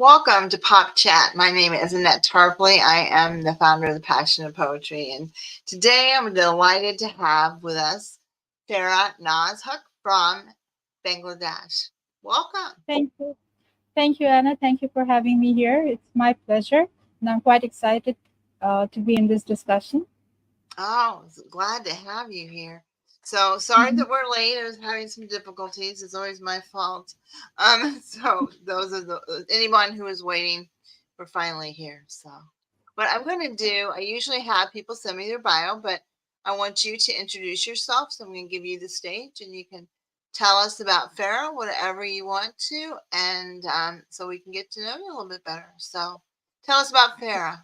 Welcome to Pop Chat. My name is Annette Tarpley. I am the founder of the Passion of Poetry, and today I'm delighted to have with us Farah N Huq from Bangladesh. Welcome. Thank you. Thank you, Anna. Thank you for having me here. It's my pleasure, and I'm quite excited to be in this discussion. Oh, glad to have you here. So sorry Mhm. that we're late. I was having some difficulties. It's always my fault. So those are anyone who is waiting, we're finally here. So what I'm going to do, I usually have people send me their bio, but I want you to introduce yourself. So I'm going to give you the stage, and you can tell us about Farah, whatever you want to, and so we can get to know you a little bit better. So tell us about Farah.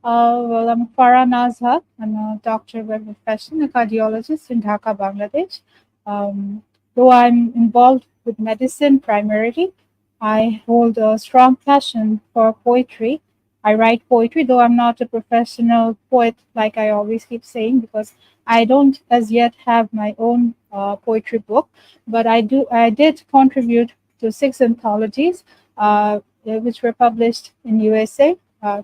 Well, I'm Farah N Huq. I'm a doctor by profession, a cardiologist in Dhaka, Bangladesh. Um, though I'm involved with medicine primarily, I hold a strong passion for poetry. I write poetry, though I'm not a professional poet, like I always keep saying, because I don't as yet have my own poetry book. But I did contribute to six anthologies, which were published in USA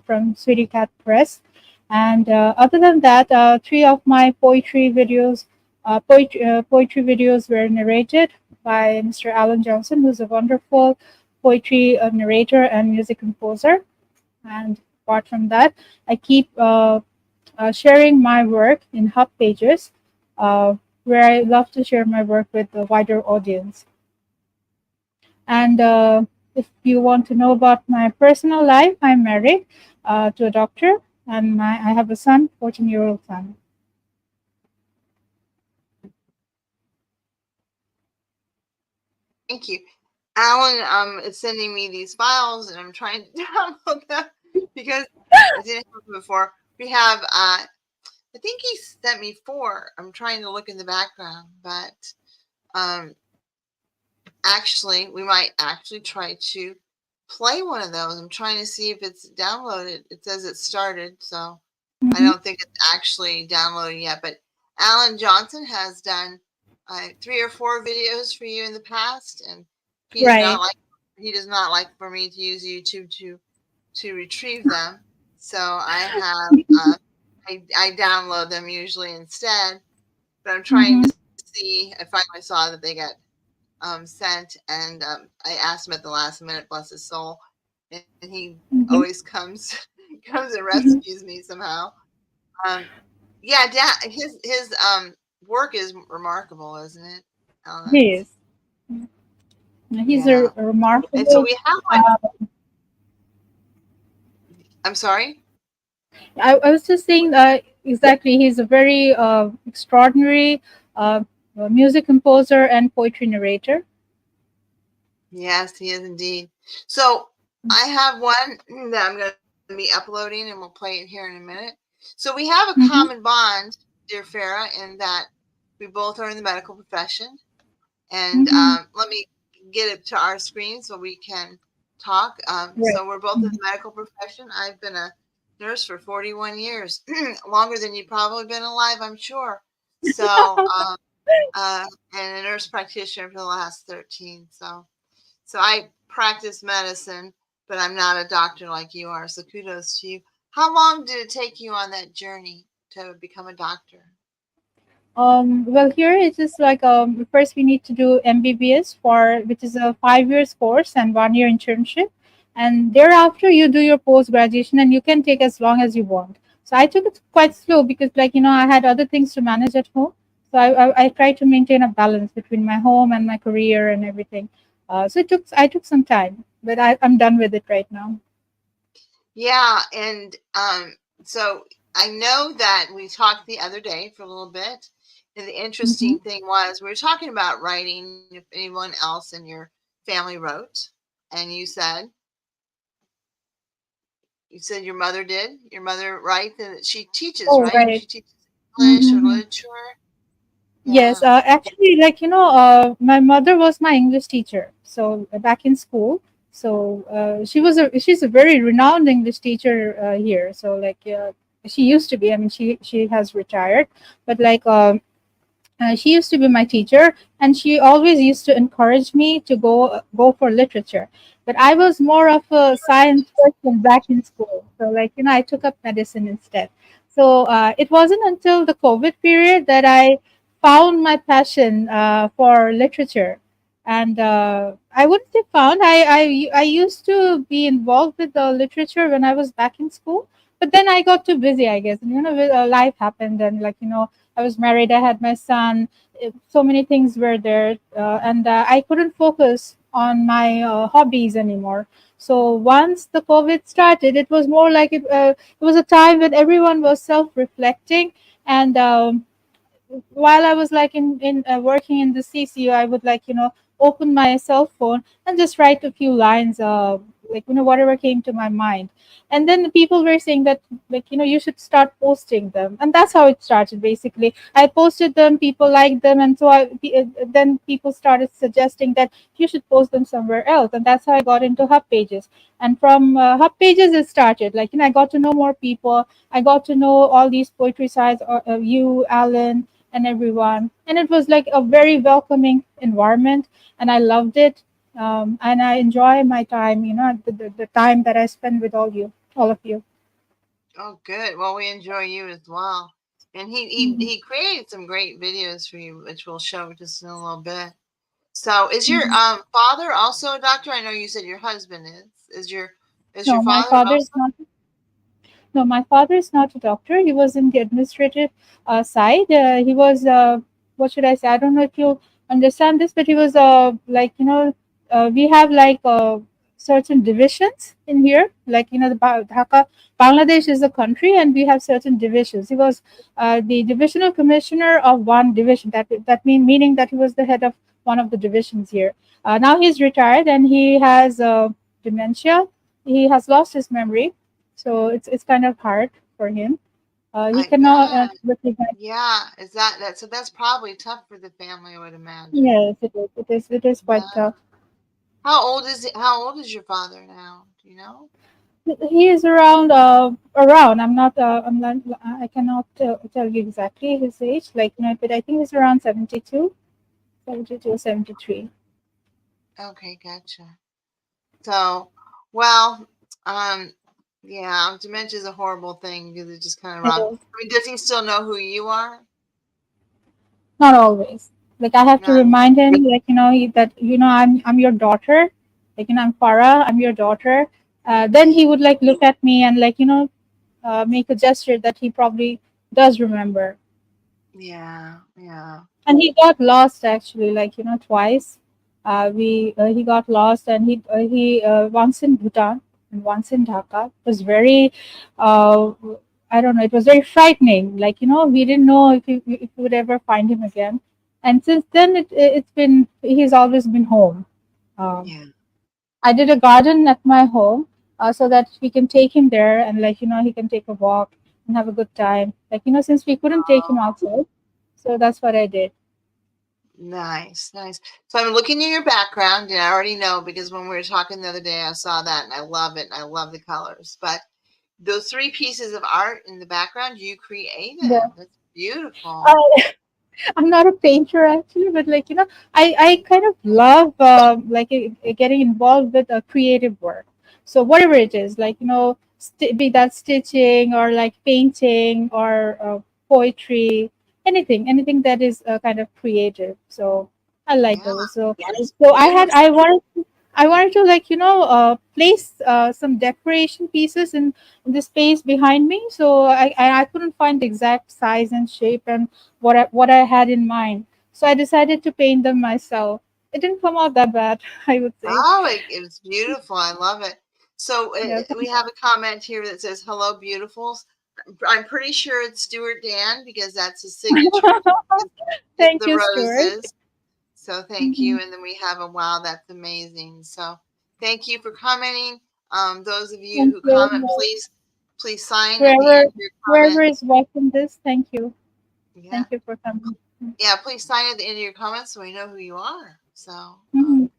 from Sweetie Cat Press. And other than that, three of my poetry videos were narrated by Mr. Alan Johnson, who's a wonderful poetry narrator and music composer. And apart from that, I keep sharing my work in hub pages, where I love to share my work with the wider audience. And if you want to know about my personal life, I'm married to a doctor, and I have a son, 14-year-old son. Thank you. Alan is sending me these files, and I'm trying to download them because I didn't have them before. We have, I think he sent me four. I'm trying to look in the background, but um, actually, we might actually try to play one of those. I'm trying to see if it's downloaded. It says it started, so I Hmm. don't think it's actually downloaded yet. But Alan Johnson has done three or four videos for you in the past, and he does not Right. like he does not like for me to use YouTube to retrieve them. So I have I download them usually instead. But I'm trying Hmm. to see. I finally saw that they got sent, and I asked him at the last minute, bless his soul, and he Hmm. always comes comes and rescues me somehow. Um, yeah, his work is remarkable, isn't it? He Ellen? is. He's Yeah, a and so remarkable. we have like Uh, I'm sorry. I was just saying exactly. He's a very extraordinary music composer and poetry narrator. Yes, he is indeed. So I have one that I'm going to be uploading, and we'll play it here in a minute. So we have a common Hmm. bond, dear Farah, in that we both are in the medical profession. And Hmm. let me get it to our screen so we can talk. Right. So we're both in the medical profession. I've been a nurse for 41 years, longer than you've probably been alive, I'm sure. So, and a nurse practitioner for the last 13. So I practice medicine, but I'm not a doctor like you are. So kudos to you. How long did it take you on that journey to become a doctor? Well, here it's just like first we need to do MBBS for which is a 5 years course and 1 year internship, and thereafter you do your post graduation and you can take as long as you want. So I took it quite slow because I had other things to manage at home, so I tried to maintain a balance between my home and my career and everything. So I took some time, but I'm done with it right now. Yeah, and so I know that we talked the other day for a little bit, and the Hmm. interesting thing was we were talking about writing. If anyone else in your family wrote, and you said your mother did. Your mother writes, and she teaches, Oh, right? right. She teaches English or Mm-hmm. literature. Yes, Yeah. actually, my mother was my English teacher. So back in school, so she's a very renowned English teacher here. So she used to be. I mean, she has retired, but She used to be my teacher, and she always used to encourage me to go for literature. But I was more of a science person back in school, so I took up medicine instead. So it wasn't until the COVID period that I found my passion for literature. And I wouldn't say found. I used to be involved with the literature when I was back in school, but then I got too busy, I guess. And life happened, and I was married, I had my son. So many things were there, and I couldn't focus on my hobbies anymore. So once the COVID started, it was more like it was a time when everyone was self-reflecting, and while I was in working in the CCU, I would open my cell phone and just write a few lines, whatever came to my mind. And then the people were saying that you should start posting them, and that's how it started. Basically, I posted them, people liked them, and so then people started suggesting that you should post them somewhere else, and that's how I got into Hub Pages. And from Hub Pages, it started. I got to know more people. I got to know all these poetry sites, you, Alan, and everyone. And it was like a very welcoming environment, and I loved it. And I enjoy my time, the time that I spend with all of you. Oh, good. Well, we enjoy you as well. And Mhm, he created some great videos for you, which we'll show just in a little bit. So, is your mhm. father also a doctor? I know you said your husband is. Is your No, my father father is also? not. No, my father is not a doctor. He was in the administrative side. He was, what should I say? I don't know if you understand this, but he was we have certain divisions in here. Dhaka, Bangladesh is a country, and we have certain divisions. He was the divisional commissioner of one division. Meaning that he was the head of one of the divisions here. Now he's retired, and he has dementia. He has lost his memory, so it's kind of hard for him. He I cannot bet. recognize. Yeah. Is that so? That's probably tough for the family, I would imagine. Yes, it is. It is quite Yeah. tough. How old is your father now? Do you know? He is around. I cannot tell you exactly his age. But I think he's around 72, 72, 73. Okay, gotcha. So, well, um, yeah, dementia is a horrible thing because it just kind of It robs. is. I mean, does he still know who you are? Not always. I have to Not. remind him, that I'm your daughter. I'm Farah. I'm your daughter. Then he would look at me and make a gesture that he probably does remember. Yeah, yeah. And he got lost actually, twice. We He got lost, and he once in Bhutan and once in Dhaka. It was very, uh, I don't know. It was very frightening. We didn't know if we would ever find him again. And since then, he's always been home. Um, Yeah. I did a garden at my home, so that we can take him there, and he can take a walk and have a good time. Since we couldn't take him outside, so that's what I did. Nice, nice. So I'm looking at your background, and I already know because when we were talking the other day, I saw that, and I love it, and I love the colors. But those three pieces of art in the background you Yeah. created. That's beautiful. I, I'm not a painter actually, but I kind of love getting involved with creative work. So whatever it is, be that stitching or painting or poetry, anything that is kind of creative. So I like Yeah, those. So it's so beautiful. I wanted to place some decoration pieces in the space behind me. So I couldn't find the exact size and shape and what I had in mind. So I decided to paint them myself. It didn't come out that bad, I would say. Oh, it's beautiful. I love it. So Yeah. we have a comment here that says, "Hello, beautifuls." I'm pretty sure it's Stuart Dan because that's his signature. It's Thank the you, Stuart. roses. So thank you. Mhm. And then we have a wow, that's amazing. So thank you for commenting. Those of you Thank who comment, you. please sign at the Whoever end of your whoever comment. is watching this, thank you. Yeah, Thank you for coming. yeah. Please sign at the end of your comments so we know who you are. So, Mhm.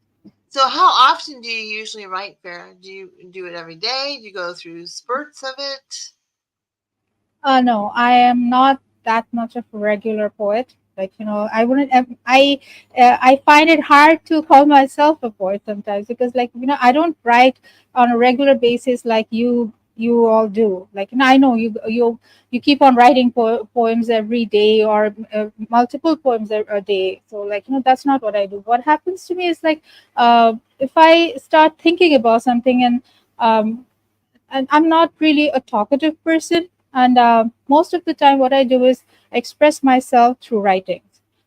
so how often do you usually write, Farah? Do you do it every day? Do you go through spurts of it? No, I am not that much of a regular poet. Like, I wouldn't. I find it hard to call myself a poet sometimes, because, like, I don't write on a regular basis like you all do. Like, I know you keep on writing poems every day, or multiple poems a day. So, like, that's not what I do. What happens to me is, like, if I start thinking about something, um, and I'm not really a talkative person. And most of the time, what I do is express myself through writing.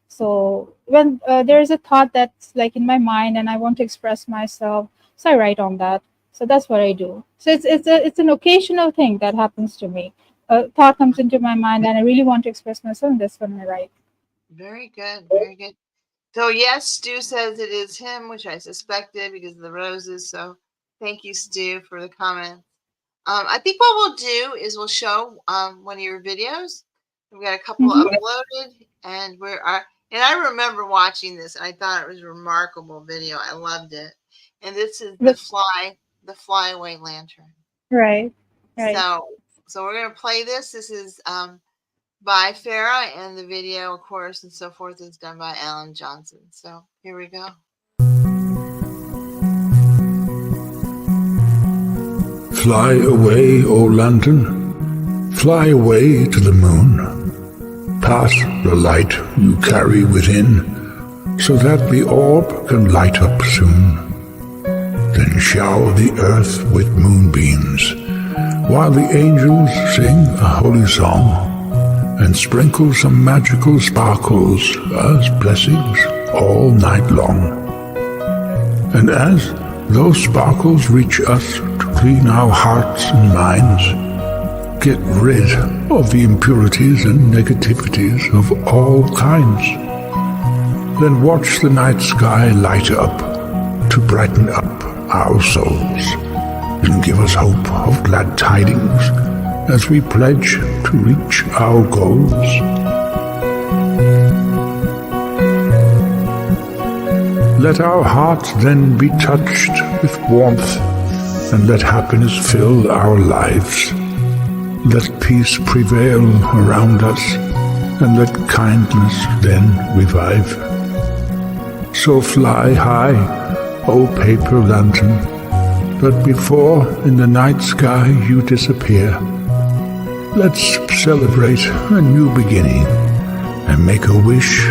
So when there is a thought that's like in my mind, and I want to express myself, so I write on that. So that's what I do. So it's an occasional thing that happens to me. A thought comes into my mind, and I really want to express myself, and that's when I write. Very good. Very good. So yes, Stu says it is him, which I suspected because of the roses. So thank you, Stu, for the comment. I think what we'll do is we'll show one of your videos. We've got a couple Hmm. uploaded, and and I remember watching this, and I thought it was a remarkable video. I loved it. And this is the flyaway lantern. Right, right. So we're gonna play this. This is by Farah, and the video, of course, and so forth is done by Alan Johnson. So here we go. Fly away, O lantern, fly away to the moon. Pass the light you carry within, so that the orb can light up soon. Then shower the earth with moonbeams, while the angels sing a holy song, and sprinkle some magical sparkles as blessings all night long. And as those sparkles reach us to clean our hearts and minds, get rid of the impurities and negativities of all kinds. Then watch the night sky light up to brighten up our souls and give us hope of glad tidings as we pledge to reach our goals. Let our hearts then be touched with warmth, and let happiness fill our lives. Let peace prevail around us, and let kindness then revive. So fly high, O paper lantern, but before in the night sky you disappear, let's celebrate a new beginning and make a wish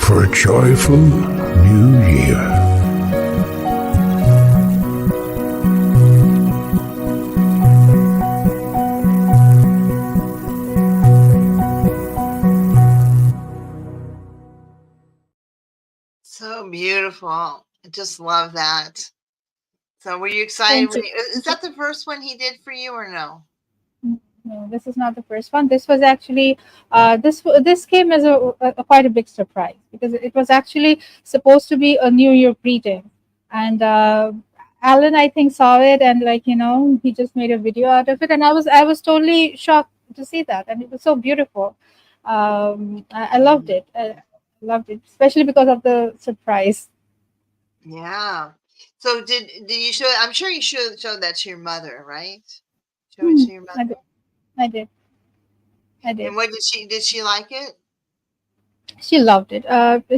for a joyful New Year. So beautiful. I just love that. So were you excited Thank when you. is that the first one he did for you or no? No, this is not the first one. This was actually this came as a quite a big surprise, because it was actually supposed to be a New Year greeting, and Alan, I think, saw it, and, like, he just made a video out of it, and I was totally shocked to see that, and it was so beautiful. I loved Mhm. it. I loved it, especially because of the surprise. Yeah. So did you show? I'm sure you should show that to your mother, right? Show it Hmm, to your I did. mother. I did. I And did. what did she like it? She loved it.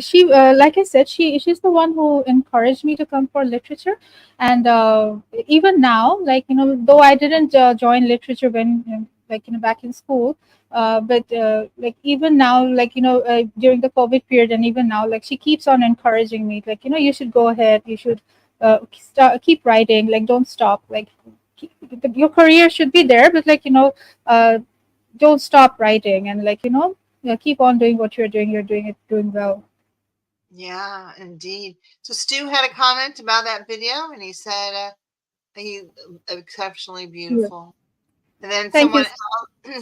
She, like I said, she's the one who encouraged me to come for literature, and even now, like, though I didn't join literature when, like, back in school, but like, even now, like, during the COVID period, and even now, like, she keeps on encouraging me, like, you should go ahead, you should keep writing, like, don't stop, like, keep, your career should be there, but, like, uh, don't stop writing, and, like, yeah, keep on doing what you're doing. You're doing well. Yeah, indeed. So Stu had a comment about that video, and he said he exceptionally Yeah. beautiful. And then Thank you.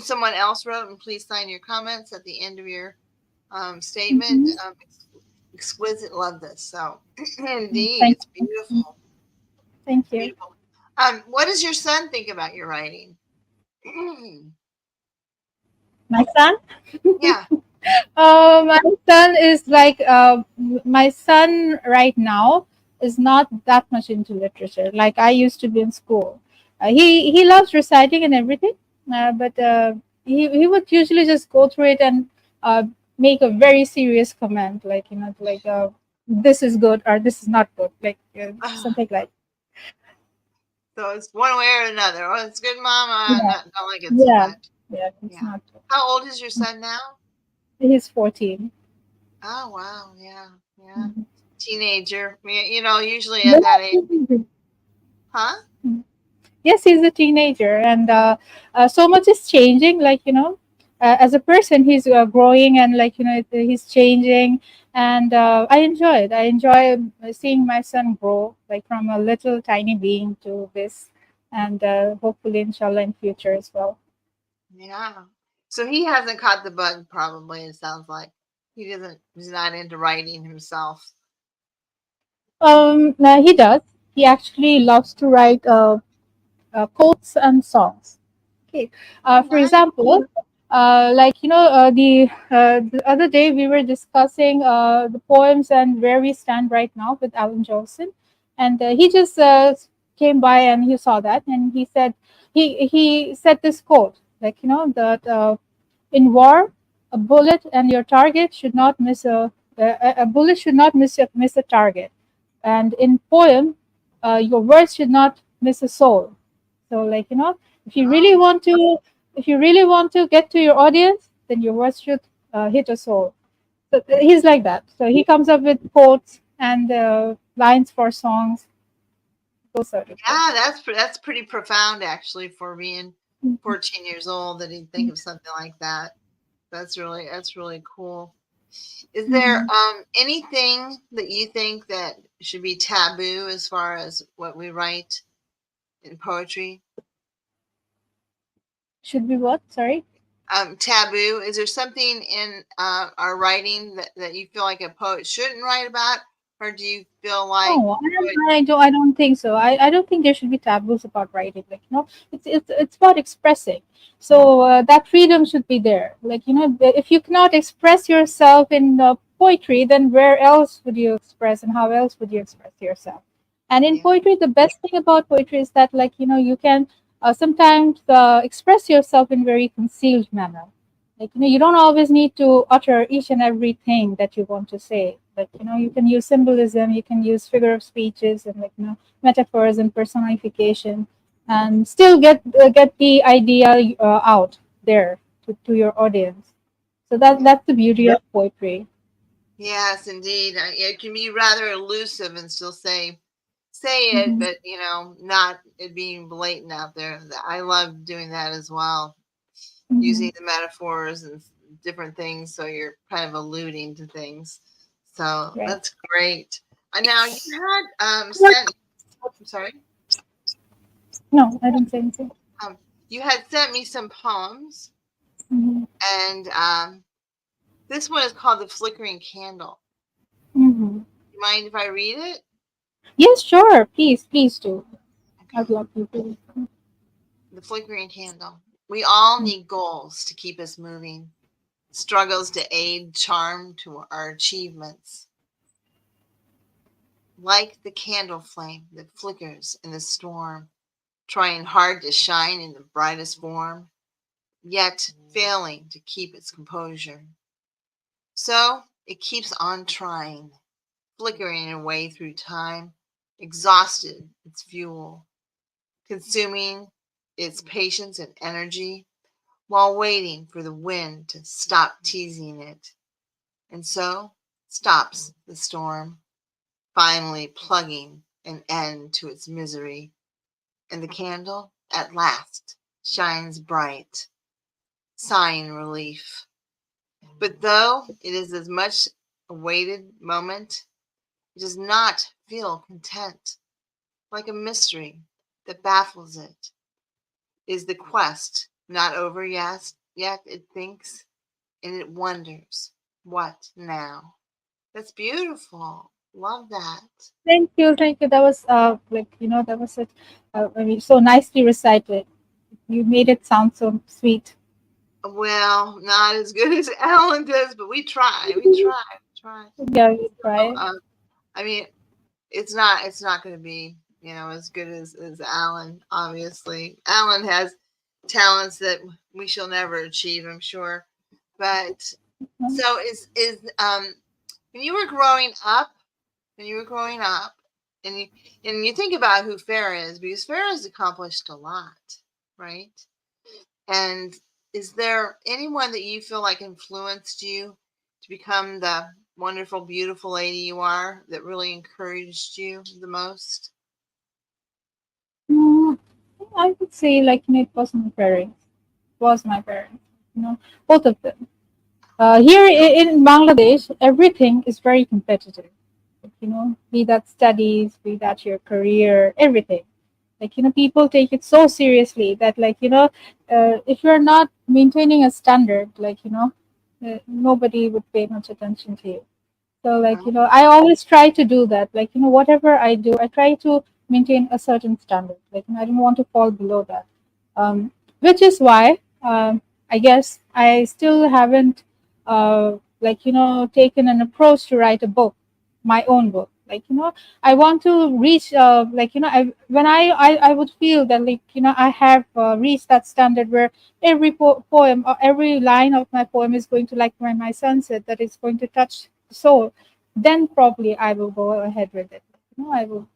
someone else wrote, and please sign your comments at the end of your statement. Mhm. Exquisite, love this. So indeed, Thank it's you. beautiful. Thank It's you. beautiful. What does your son think about your writing? My son. Yeah. My son is like, my son right now is not that much into literature. Like, I used to be in school. He loves reciting and everything, but he would usually just go through it, and make a very serious comment, like like this is good or this is not good, like something like. So it's one way or another. Oh, it's good, Mama. Yeah, Not like it so yeah, much. yeah. It's Yeah. not good. How old is your son now? He's 14. Oh wow, yeah, yeah. Mhm. Teenager. Usually Yeah, at that age, he's- huh? yes, he's a teenager, and so much is changing. Like as a person, he's growing, and like he's changing, and I enjoy it. I enjoy seeing my son grow, like from a little tiny being to this, and hopefully, inshallah, in future as well. Yeah. So he hasn't caught the bug, probably. It sounds like he doesn't. He's not into writing himself. No, he does. He actually loves to write quotes and songs. Okay. Oh, For nice. example, like the other day we were discussing the poems and where we stand right now with Alan Johnson, and he just came by and he saw that, and he said he said this quote, like that in war, a bullet and your target should not miss a bullet should not miss a target, and in poem, your words should not miss a soul. So like if you really Oh, want to if you really want to get to your audience, then your words should hit a soul. So he's like that. So he comes up with quotes and lines for songs, those sort of things. yeah. That's pretty profound, actually, for being 14 years old. That he'd think of something like that. That's really cool. Is there Mhm. anything that you think that should be taboo as far as what we write in poetry? Should be what? Sorry. Taboo. Is there something in our writing that you feel like a poet shouldn't write about, or do you feel like No, poet? I don't think so. I don't think there should be taboos about writing. Like it's about expressing. So that freedom should be there. Like if you cannot express yourself in poetry, then where else would you express, and how else would you express yourself? And in Yeah, poetry, the best thing about poetry is that like you can sometimes express yourself in very concealed manner. Like you don't always need to utter each and everything that you want to say. Like you can use symbolism, you can use figure of speeches, and like metaphors and personification, and still get the idea out there to your audience. So yeah. that's the beauty of poetry. Yes, indeed. It can be rather elusive and still say it, Hmm. but not it being blatant out there. I love doing that as well, Hmm. using the metaphors and different things, so you're kind of alluding to things. So Right. that's great. Now you had sent. I'm sorry. No, I don't say anything. Um, you had sent me some poems, Hmm. and this one is called "The Flickering Candle." Hmm. You mind if I read it? Yes, sure. Please do. I'd Okay. love you to. The flickering candle. We all need goals to keep us moving, struggles to aid charm to our achievements. Like the candle flame that flickers in the storm, trying hard to shine in the brightest form, yet failing to keep its composure. So it keeps on trying, flickering away through time, exhausted its fuel, consuming its patience and energy while waiting for the wind to stop teasing it. And so stops the storm, finally plugging an end to its misery. And the candle at last shines bright, sighing relief. But though it is as much awaited moment, it does not feel content, like a mystery that baffles it. Is the quest not over yet, it thinks, and it wonders, what now? That's beautiful. Love that. Thank you, thank you. That was like that was it. I mean, so nicely recited. You made it sound so sweet. Well, not as good as Alan does, but we try. We try. Yeah, you So, tried. I mean, it's not going to be as good as Alan. Obviously, Alan has talents that we shall never achieve, I'm sure. But So is when you were growing up, and you think about who Farah is, because Farah has accomplished a lot, right? And is there anyone that you feel like influenced you to become the wonderful, beautiful lady you are, that really encouraged you the most? Mm, I would say like it was my parents. Was my parents. Both of them. Here in Bangladesh, everything is very competitive. Be that studies, be that your career, everything. People take it so seriously that if you're not maintaining a standard, nobody would pay much attention to you. So I always try to do that. Whatever I do, I try to maintain a certain standard. I don't want to fall below that. Um, which is why I guess I still haven't taken an approach to write a book, my own book. I want to reach I would feel that I have reached that standard where every poem or every line of my poem is going to my sunset, that is going to touch the soul, then probably I will go ahead with it. I will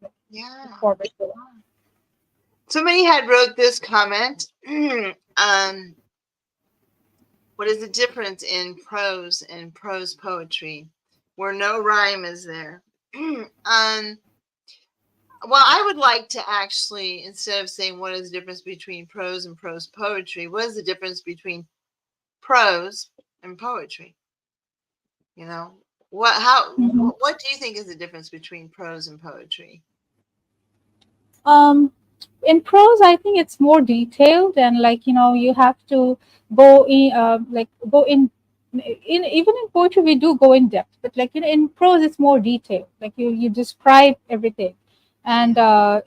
look Yeah. forward to it. Somebody had wrote this comment. What is the difference in prose and prose poetry, where no rhyme is there? Well, I would like to actually, instead of saying what is the difference between prose and prose poetry, what is the difference between prose and poetry? Mhm. What do you think is the difference between prose and poetry? Um, in prose, I think it's more detailed, and you have to go in, go in. Even in poetry, we do go in depth, but in prose, it's more detailed. You describe everything, and Yeah.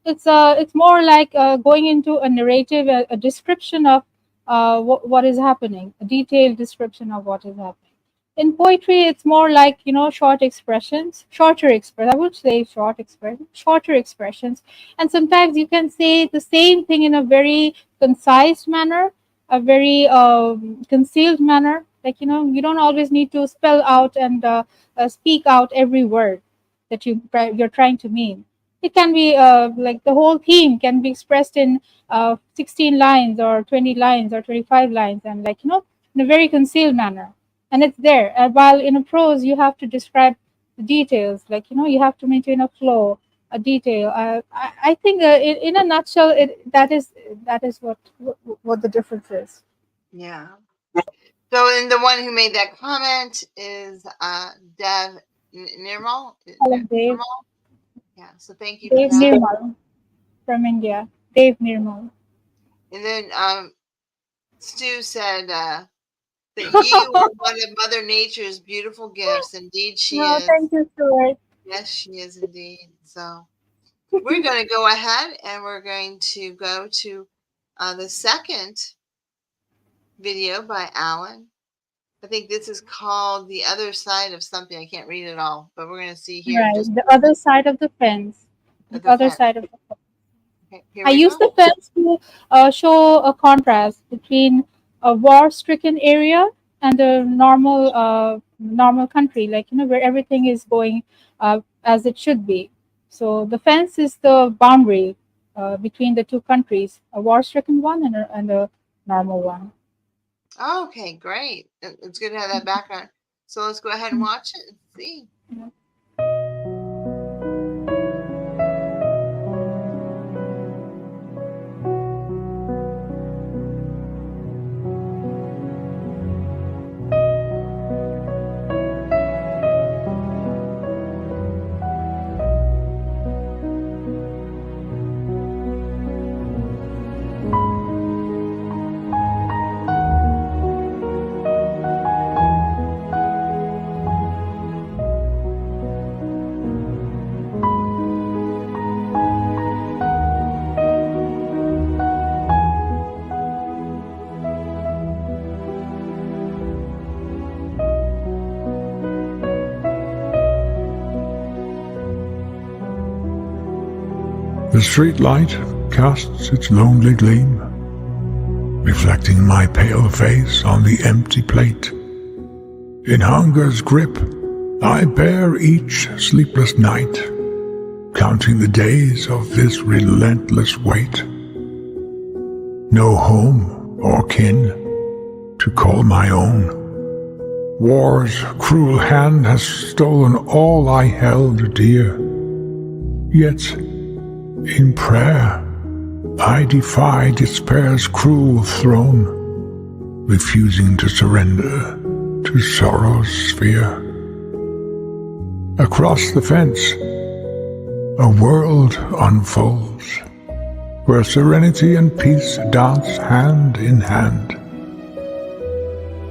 it's more like going into a narrative, a description of what is happening, a detailed description of what is happening. In poetry, it's more like short expressions, I would say shorter expressions, and sometimes you can say the same thing in a very concise manner, a very concealed manner. You don't always need to spell out and speak out every word that you're trying to mean. It can be the whole theme can be expressed in 16 lines or 20 lines or 25 lines, and in a very concealed manner, and it's there. And while in a prose, you have to describe the details, you have to maintain a flow, a detail. I think in a nutshell, that is what the difference is. Yeah. So, and the one who made that comment is Dev Nirmal. Hello, Dave. Nirmal. Yeah. So thank you for Dave that. Nirmal from India. Dave Nirmal. And then Stu said that you are one of Mother Nature's beautiful gifts. Indeed, she No, is. thank you, Stuart. Yes, she is indeed. So we're going to go ahead and we're going to go to the second video by Alan. I think this is called The Other Side of Something. I can't read it all, but we're going to see here in Right, just the other side of the fence. The the other fence. side of the fence. Okay, here I we use go. the fence to show a contrast between a war-stricken area and a normal country, where everything is going as it should be. So the fence is the boundary between the two countries, a war-stricken one and a normal one. Okay, great. It's good to have that background. So let's go ahead and watch it and see. Yeah. The street light casts its lonely gleam, reflecting my pale face on the empty plate. In hunger's grip, I bear each sleepless night, counting the days of this relentless weight. No home or kin to call my own. War's cruel hand has stolen all I held dear. Yet, in prayer, I defy despair's cruel throne, refusing to surrender to sorrow's sphere. Across the fence, a world unfolds, where serenity and peace dance hand in hand.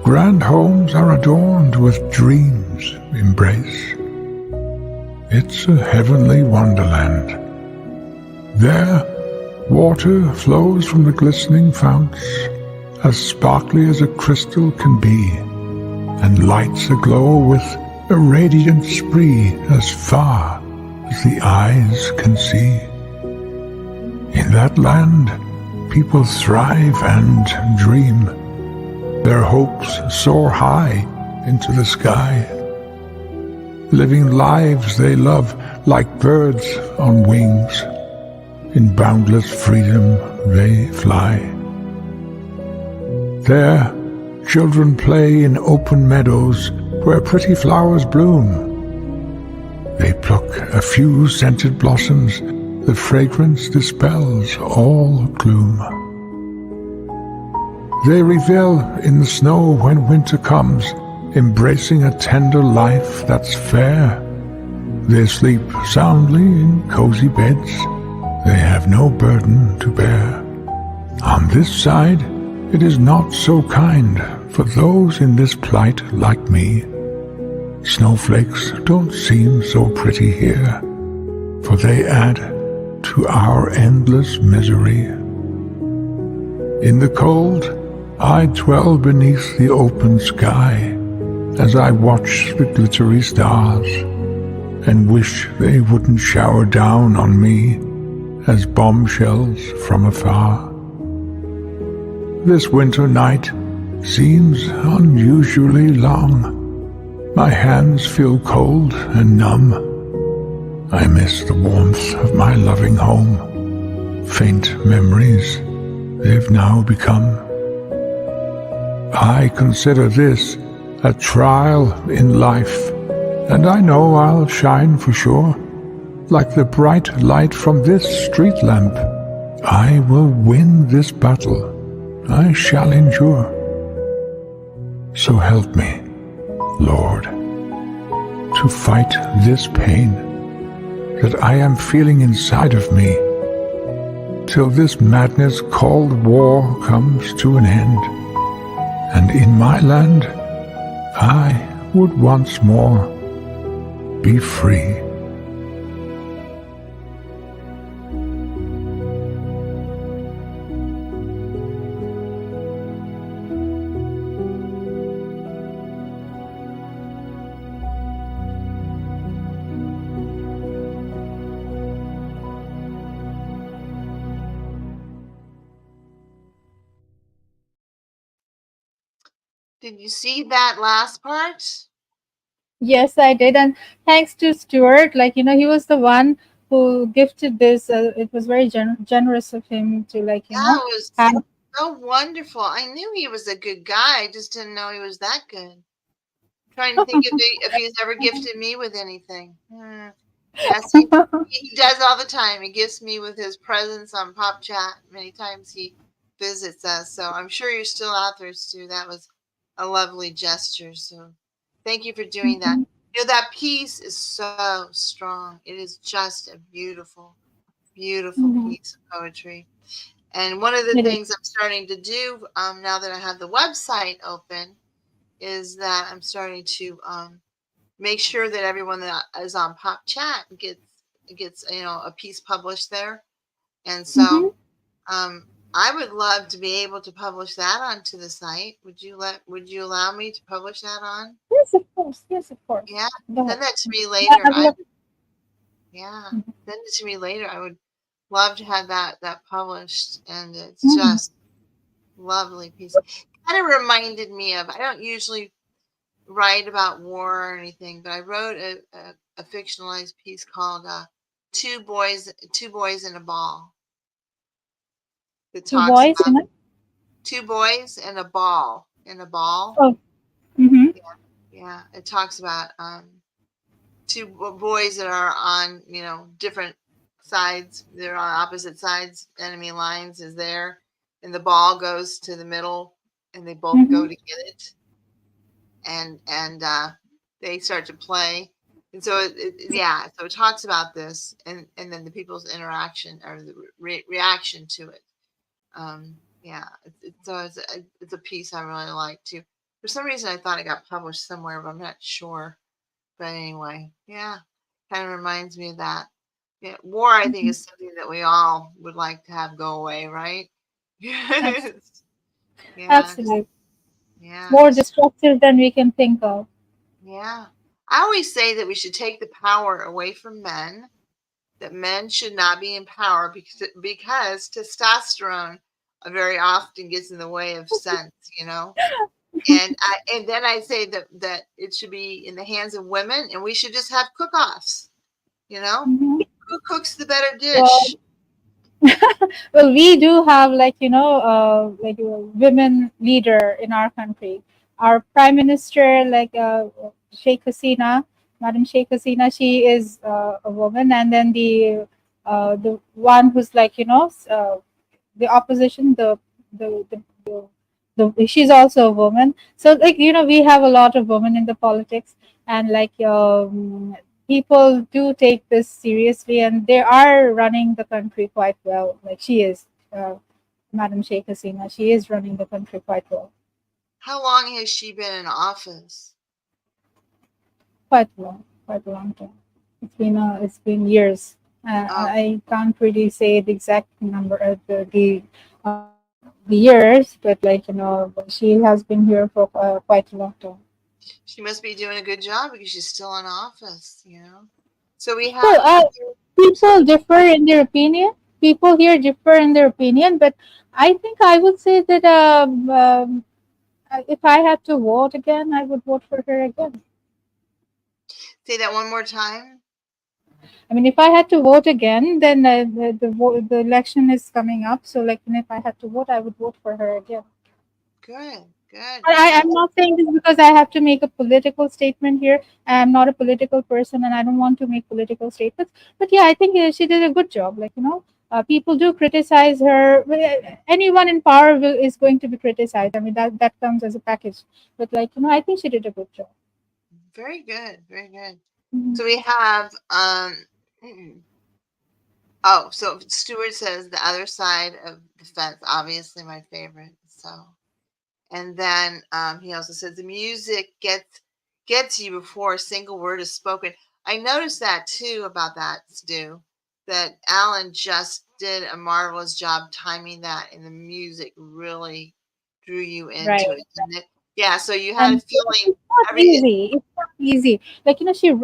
Grand homes are adorned with dreams' embrace. It's a heavenly wonderland. There, water flows from the glistening founts, as sparkly as a crystal can be, and lights aglow with a radiant spree as far as the eyes can see. In that land, people thrive and dream. Their hopes soar high into the sky, living lives they love like birds on wings. In boundless freedom they fly. There, children play in open meadows where pretty flowers bloom. They pluck a few scented blossoms, the fragrance dispels all gloom. They revel in the snow when winter comes, embracing a tender life that's fair. They sleep soundly in cozy beds, they have no burden to bear. On this side, it is not so kind for those in this plight like me. Snowflakes don't seem so pretty here, for they add to our endless misery. In the cold, I dwell beneath the open sky as I watch the glittery stars and wish they wouldn't shower down on me as bombshells from afar. This winter night seems unusually long. My hands feel cold and numb. I miss the warmth of my loving home. Faint memories they've now become. I consider this a trial in life, and I know I'll shine for sure. Like the bright light from this street lamp, I will win this battle. I shall endure. So help me, Lord, to fight this pain that I am feeling inside of me, till this madness called war comes to an end, and in my land I would once more be free. Did you see that last part? Yes, I did. And thanks to Stuart, he was the one who gifted this. It was very generous of him to, Yeah, it was have. so wonderful. I knew he was a good guy. I just didn't know he was that good. Trying to think if he's ever gifted me with anything. Yes, he does all the time. He gifts me with his presence on Pop Chat. Many times he visits us. So I'm sure you're still out there, Stu. That was a lovely gesture. So thank you for doing that. You know, that piece is so strong. It is just a beautiful, beautiful Mhm. piece of poetry. And one of the It is. things I'm starting to do now that I have the website open is that I'm starting to make sure that everyone that is on Pop Chat gets a piece published there. And Mhm. so I would love to be able to publish that onto the site. Would you allow me to publish that on? Yes, of course. Yes, of course. Yeah, Go ahead. send that to me Yeah, later. I'd love it. Yeah, send it to me later. I would love to have that published, and it's Mhm. just lovely piece. Kind of reminded me of. I don't usually write about war or anything, but I wrote a fictionalized piece called Two Boys in a Ball that Two talks boys, about two boys and a ball in a ball. Oh, mm-hmm. Yeah, it talks about two boys that are on, different sides. They're on opposite sides. Enemy lines is there, and the ball goes to the middle, and they both go Mm-hmm. to get it, and they start to play. And so yeah, so it talks about this, and then the people's interaction or the reaction to it. Yeah, it's a piece I really like too. For some reason, I thought it got published somewhere, but I'm not sure. But anyway, yeah, kind of reminds me of that. Yeah, war, I think, Mm-hmm. is something that we all would like to have go away, right? Abs- Yes. Yeah, Absolutely. It's yeah, more just destructive than we can think of. yeah. I always say that we should take the power away from men. That men should not be in power because testosterone very often gets in the way of sense, and then I say that it should be in the hands of women, and we should just have cook-offs. You know, Mhm. who cooks the better Well, dish? well, we do have like a women leader in our country. Our prime minister, Sheikh Hasina, Madam Sheikh Hasina, she is a woman, and then the one who's the opposition, the, she's also a woman. So we have a lot of women in the politics, and people do take this seriously, and they are running the country quite well. Like she is, Madam Sheikh Hasina, she is running the country quite well. How long has she been in office? Quite a long time. It's been years. Oh, I can't really say the exact number of the years, but she has been here for quite a long time. she must be doing a good job because she's still in office. So we have Well, other. people Sorry. differ in their opinion. People here differ in their opinion, but I think I would say that if I had to vote again, I would vote for her again. Say that one more time. I mean, if I had to vote again, then the election is coming up. So, if I had to vote, I would vote for her again. Good, good. I'm not saying this because I have to make a political statement here. I'm not a political person, and I don't want to make political statements. But yeah, I think she did a good job. People do criticize her. Anyone in power is going to be criticized. I mean, that comes as a package. But I think she did a good job. Very good, very good. Mhm. So we have oh, so Stewart says the other side of the fence, obviously my favorite. So, and then he also says the music gets you before a single word is spoken. I noticed that too about that, Stu, that Alan just did a marvelous job timing that, and the music really drew you Right. into it, didn't it? Yeah, so you had a And feeling it's not every easy. It's not easy.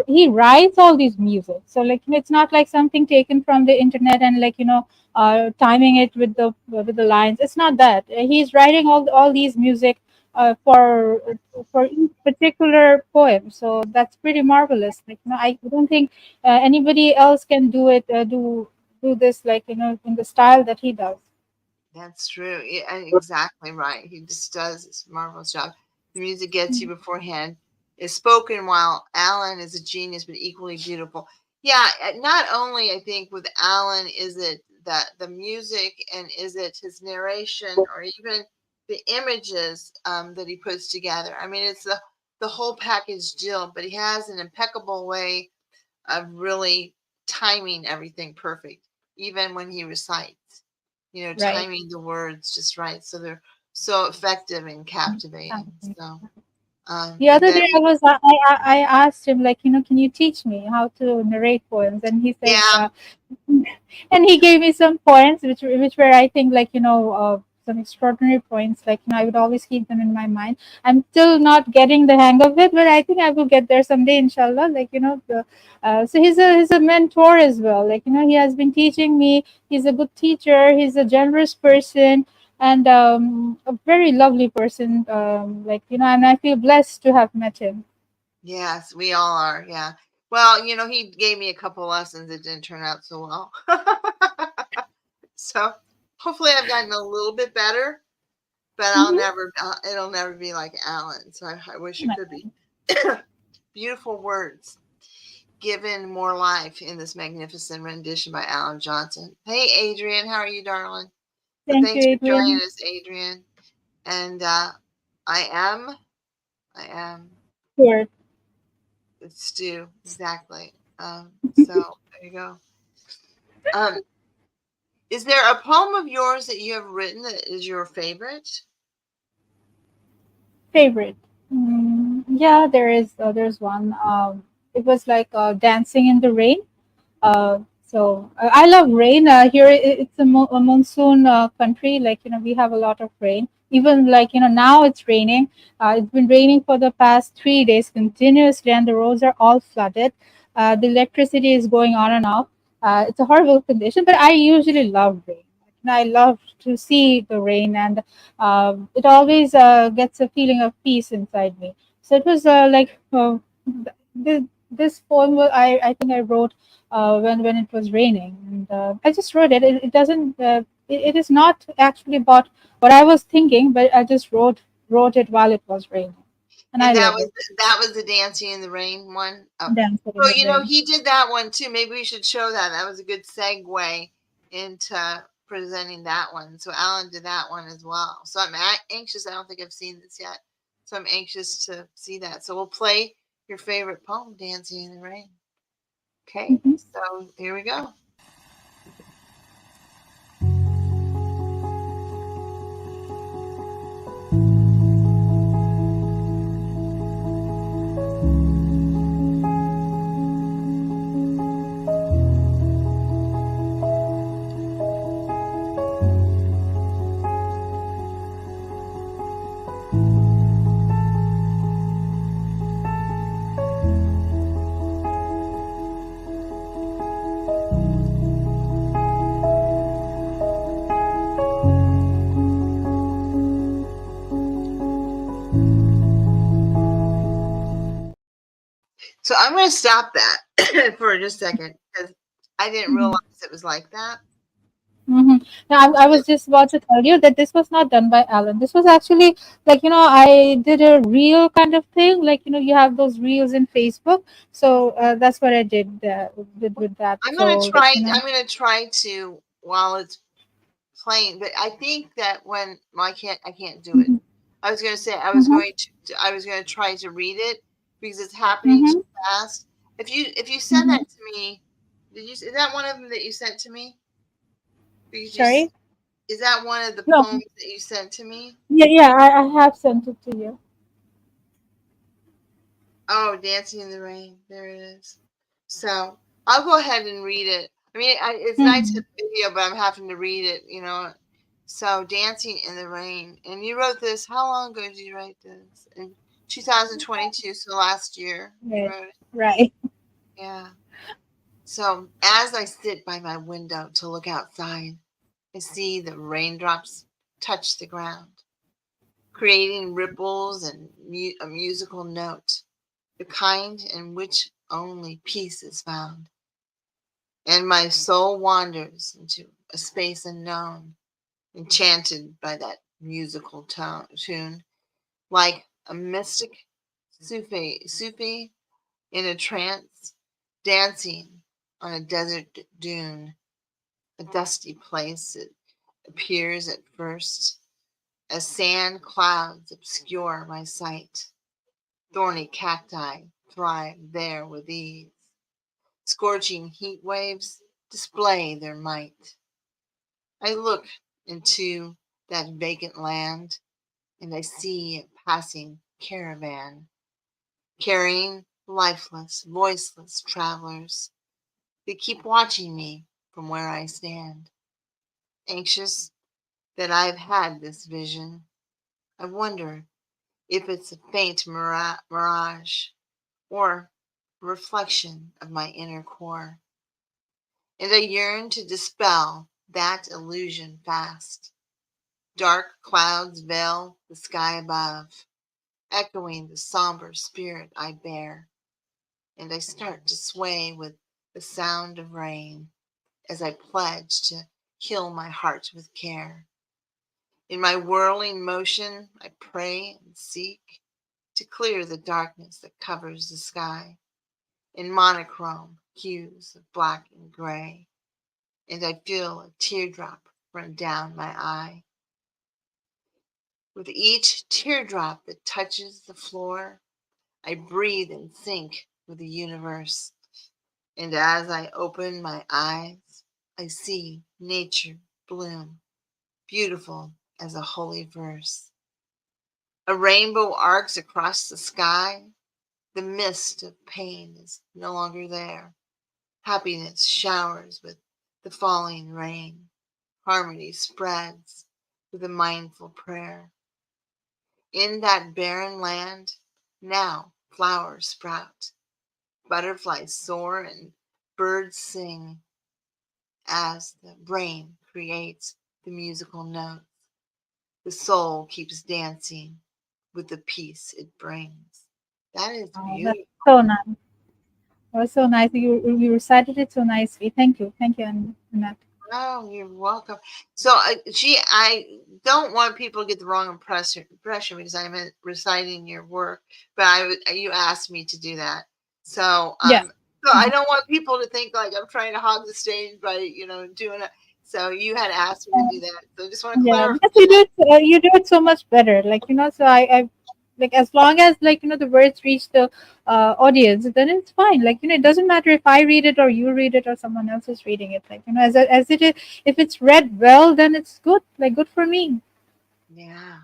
He writes all these music. So it's not like something taken from the internet and timing it with the lines. It's not that. He's writing all these music for each particular poem. So that's pretty marvelous. I don't think anybody else can do it. Do this in the style that he does. That's true. Yeah, exactly right. He just does this marvelous job. The music gets you beforehand. Is spoken while Alan is a genius, but equally beautiful. Yeah, not only I think with Alan is it that the music and is it his narration or even the images that he puts together. I mean, it's the whole package deal. But he has an impeccable way of really timing everything perfect, even when he recites, Right. timing the words just right. So they're so effective and captivating. So, The and other then day we, I asked him can you teach me how to narrate poems? And he said, yeah, and he gave me some points which were I think some extraordinary points. I would always keep them in my mind. I'm still not getting the hang of it, but I think I will get there someday, inshallah. So he's a mentor as well. He has been teaching me. He's a good teacher. He's a generous person. and a very lovely person. And I feel blessed to have met him. Yes, we all are. Yeah. Well, he gave me a couple lessons that didn't turn out so well. So hopefully I've gotten a little bit better, but Hmm. it'll never be like Alan. So I wish it could be. Beautiful words given more life in this magnificent rendition by Alan Johnson. Hey, Adrian, how are you, darling? So Thank you, thanks for joining Adrian. us, Adrian. And I am, Sure. it's Stu, exactly. So there you go. Um, is there a poem of yours that you have written that is your favorite? Favorite. Yeah, there's one. It was like dancing in the rain. I love rain. Here it's a monsoon country. Like we have a lot of rain. Even like now it's raining. It's been raining for the past 3 days continuously, and the roads are all flooded. The electricity is going on and off. It's a horrible condition, but I usually love rain. And I love to see the rain, and it always gets a feeling of peace inside me. So it was this poem. I think I wrote when it was raining, and I just wrote it. It doesn't. It is not actually about what I was thinking, but I just wrote it while it was raining, and I And that love was it. that was the Dancing in the Rain one. Oh, Dancing in so the rain. he did that one too. Maybe we should show that. That was a good segue into presenting that one. So Alan did that one as well. So I'm anxious. I don't think I've seen this yet. So I'm anxious to see that. So we'll play your favorite poem, Dancing in the Rain. Okay. Mhm. So here we go. So I'm going to stop that for just a second because I didn't realize it was like that. Mm-hmm. Now, I was just about to tell you that this was not done by Alan. This was actually I did a reel kind of thing. You have those reels in Facebook. So that's what I did with that. I'm going to So try. I'm going to try to while it's playing, but I think that when well, I can't do it. Mhm, I was going to say mhm, I was going to try to read it because it's happening too mhm, fast. If you send mhm. that to me, is that one of them that you sent to me? Because Sorry. is that one of the No. poems that you sent to me? Yeah. I have sent it to you. Oh, Dancing in the Rain. There it is. So I'll go ahead and read it. I mean, it's nice to Mhm. video, but I'm having to read it. So Dancing in the Rain. And you wrote this. How long ago did you write this? In 2022, so last year you Right. wrote it. Right. Yeah. So as I sit by my window to look outside, I see the raindrops touch the ground, creating ripples and a musical note, the kind in which only peace is found. And my soul wanders into a space unknown, enchanted by that musical tune, like a mystic Sufi in a trance, dancing on a desert dune, a dusty place. It appears at first as sand clouds obscure my sight. Thorny cacti thrive there with ease. Scorching heat waves display their might. I look into that vacant land and I see a passing caravan carrying lifeless, voiceless travelers. They keep watching me from where I stand, anxious that I've had this vision. I wonder if it's a faint mirage or a reflection of my inner core. And I yearn to dispel that illusion fast. Dark clouds veil the sky above, echoing the somber spirit I bear, and I start to sway with the sound of rain as I pledge to heal my heart with care. In my whirling motion, I pray and seek to clear the darkness that covers the sky in monochrome hues of black and gray, and I feel a teardrop run down my eye. With each teardrop that touches the floor, I breathe and sync with the universe. And as I open my eyes, I see nature bloom, beautiful as a holy verse. A rainbow arcs across the sky. The mist of pain is no longer there. Happiness showers with the falling rain. Harmony spreads with a mindful prayer. In that barren land, now flowers sprout, butterflies soar, and birds sing as the brain creates the musical notes. The soul keeps dancing with the peace it brings. That is Oh, that's beautiful. so nice. That was so nice. You recited it so nicely. Thank you, Annette. Oh, you're welcome. So, I don't want people to get the wrong impression because I'm reciting your work, but you asked me to do that. So, Yes. so I don't want people to think like I'm trying to hog the stage by, doing it. So you had asked me to do that. So I just want to Yeah, clarify because that. you do it so much better. Like so I like as long as the words reach the audience, then it's fine. Like it doesn't matter if I read it or you read it or someone else is reading it. Like as it is, if it's read well, then it's good. Like good for me. Yeah.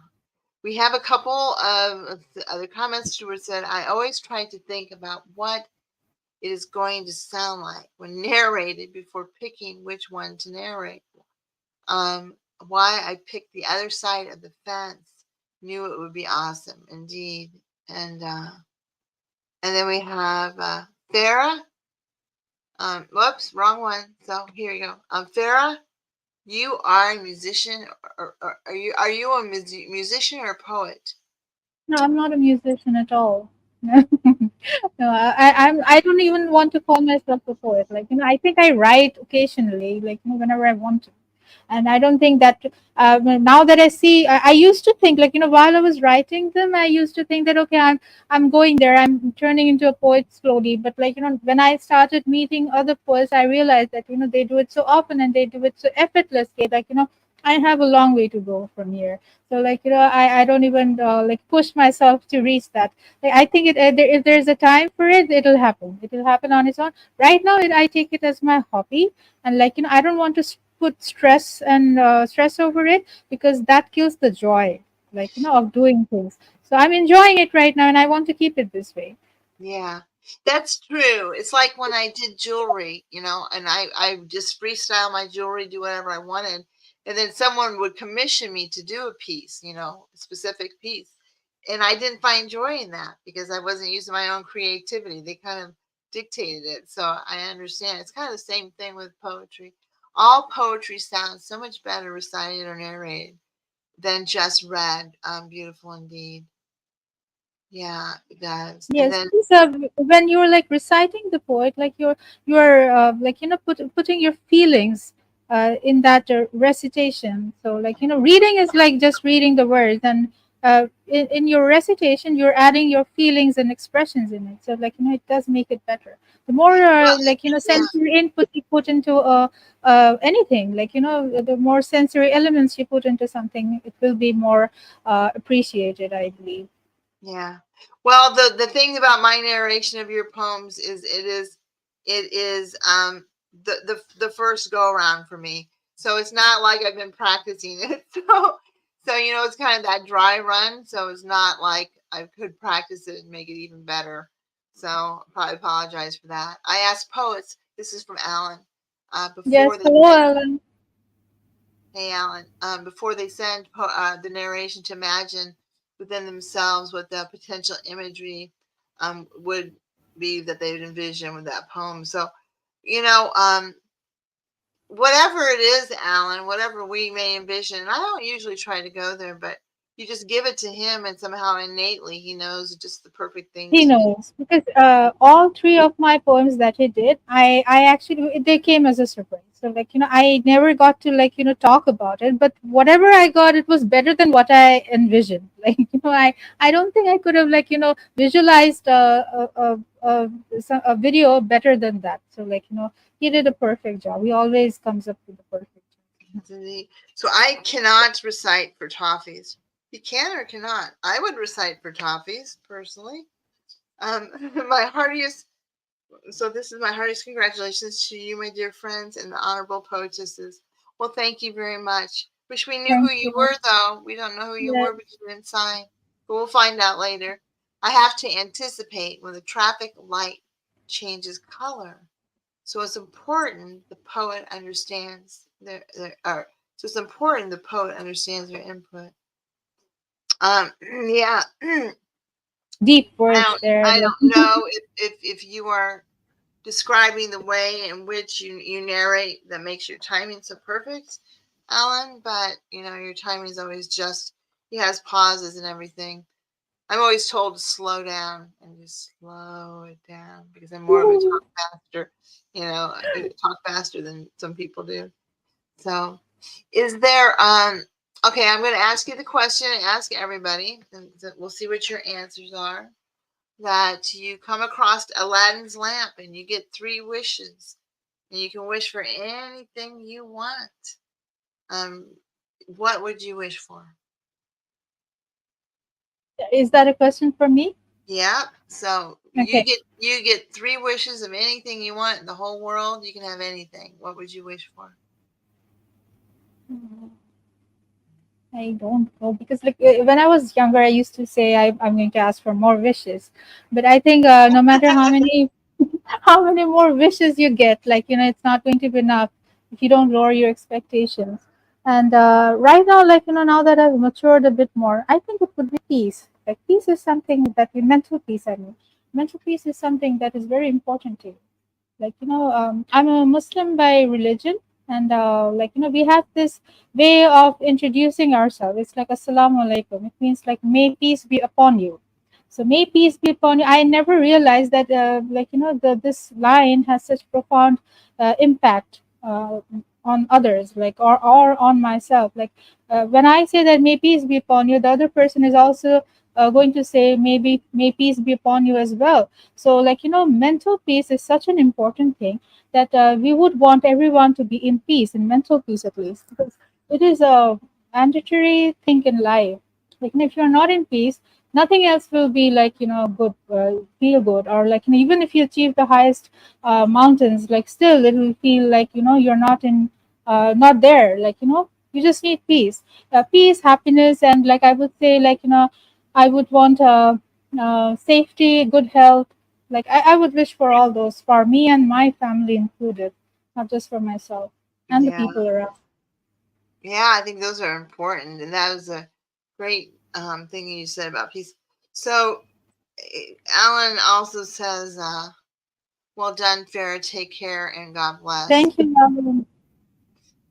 We have a couple of other comments. Stuart said, I always try to think about what it is going to sound like when narrated before picking which one to narrate. Um, why I picked the other side of the fence. Knew it would be awesome, indeed. And then we have Farah. Whoops, wrong one. So here you go. Farah, you are a musician, or are you a musician or a poet? No, I'm not a musician at all. No, I don't even want to call myself a poet. Like I think I write occasionally, like whenever I want to. And I don't think that now that I see, I used to think like while I was writing them, I used to think that okay, I'm going there, I'm turning into a poet slowly. But like when I started meeting other poets, I realized that they do it so often and they do it so effortlessly. Like I have a long way to go from here. So like I don't even like push myself to reach that. Like I think if there's a time for it, it'll happen. It'll happen on its own. Right now, I take it as my hobby, and like I don't want to put stress and stress over it because that kills the joy, like of doing things. So I'm enjoying it right now, and I want to keep it this way. Yeah, that's true. It's like when I did jewelry, and I just freestyle my jewelry, do whatever I wanted. And then someone would commission me to do a piece, a specific piece. And I didn't find joy in that because I wasn't using my own creativity. They kind of dictated it. So I understand. It's kind of the same thing with poetry. All poetry sounds so much better recited or narrated than just read. Beautiful indeed. Yeah, it does. And Yes, then, because when you're like reciting the poet, like you're like putting your feelings in that recitation. So like reading is like just reading the words, and in your recitation, you're adding your feelings and expressions in it. So like it does make it better. The more well, like yeah. sensory input you put into anything, like the more sensory elements you put into something, it will be more appreciated, I believe. Yeah. Well, the thing about my narration of your poems is it is the first go around for me. So it's not like I've been practicing it. So it's kind of that dry run. So it's not like I could practice it and make it even better. So I probably apologize for that. I ask poets. This is from Alan. Before Yes, they hello, Alan. Hey, Alan. Before they send the narration to imagine within themselves what the potential imagery would be that they would envision with that poem. So, you know, um, whatever it is, Alan, whatever we may envision, and I don't usually try to go there, but you just give it to him, and somehow innately he knows just the perfect thing He to do. knows because all three of my poems that he did, I actually they came as a surprise. So like I never got to talk about it, but whatever I got, it was better than what I envisioned. Like I don't think I could have visualized a video better than that. So he did a perfect job. He always comes up with the perfect job. Indeed. So I cannot recite for toffees. You can or cannot? I would recite for toffees personally. My heartiest. So this is my heartiest congratulations to you, my dear friends, and the honorable poetesses. Well, thank you very much. Wish we knew who Thank you you. were, though. We don't know who you Yes. were because you didn't sign. But we'll find out later. I have to anticipate when the traffic light changes color. So it's important the poet understands so it's important the poet understands their input. Yeah. Deep words there. I don't know if you are describing the way in which you narrate that makes your timing so perfect, Alan, but your timing is always just, he has pauses and everything. I'm always told to slow down and just slow it down because I'm more of a talk faster, I talk faster than some people do. So is there okay, I'm going to ask you the question and ask everybody, and we'll see what your answers are. That you come across Aladdin's lamp and you get 3 wishes, and you can wish for anything you want. What would you wish for? Is that a question for me? Yeah. So Okay. you get 3 wishes of anything you want in the whole world. You can have anything. What would you wish for? I don't know because when I was younger, I used to say I'm going to ask for more wishes, but I think no matter how many how many more wishes you get, it's not going to be enough if you don't lower your expectations. And right now, now that I've matured a bit more, I think it would be peace. Like peace is something that mental peace. I mean, mental peace is something that is very important to you. I'm a Muslim by religion, and we have this way of introducing ourselves. It's like assalamu alaikum. It means like may peace be upon you. So may peace be upon you. I never realized that this line has such profound impact on others, or on myself. When I say that may peace be upon you, the other person is also going to say maybe may peace be upon you as well. So mental peace is such an important thing that we would want everyone to be in peace, in mental peace at least, because it is a mandatory thing in life. If you're not in peace, nothing else will be good, feel good, or even if you achieve the highest mountains, still it will feel you're not there. You just need peace, peace, happiness, and I would say I would want safety, good health. I would wish for all those for me and my family included, not just for myself and the Yeah. people around. Yeah, I think those are important, and that was a great thing you said about peace. So Alan also says, well done, Farah. Take care and God bless. Thank you, Alan.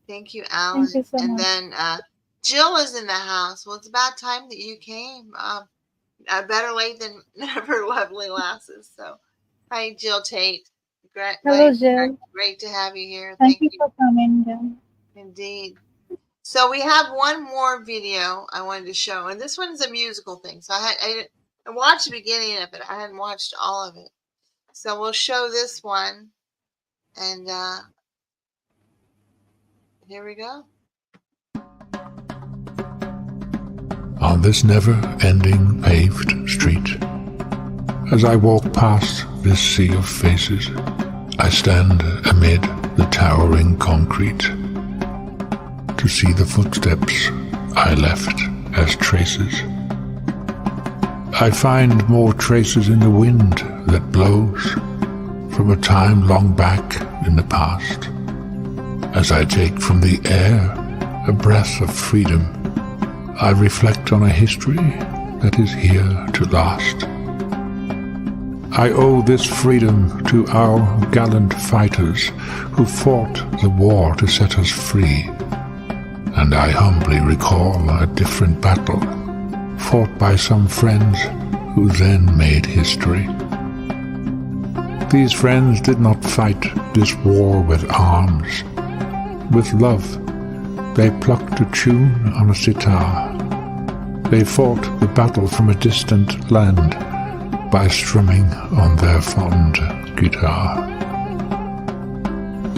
Thank you, Alan. Thank you so and much. then Jill is in the house. Well, it's about time that you came. Better late than never, lovely lasses. So, hi, Jill Tate. Hello, Jill. Great to have you here. Thank you for coming, Jill. Indeed. So we have one more video I wanted to show, and this one is a musical thing. So I watched the beginning of it. I hadn't watched all of it. So we'll show this one, and here we go. On this never-ending paved street, as I walk past this sea of faces, I stand amid the towering concrete to see the footsteps I left as traces. I find more traces in the wind that blows from a time long back in the past. As I take from the air a breath of freedom, I reflect on a history that is here to last. I owe this freedom to our gallant fighters who fought the war to set us free. And I humbly recall a different battle, fought by some friends who then made history. These friends did not fight this war with arms. With love, they plucked a tune on a sitar. They fought the battle from a distant land by strumming on their fond guitar.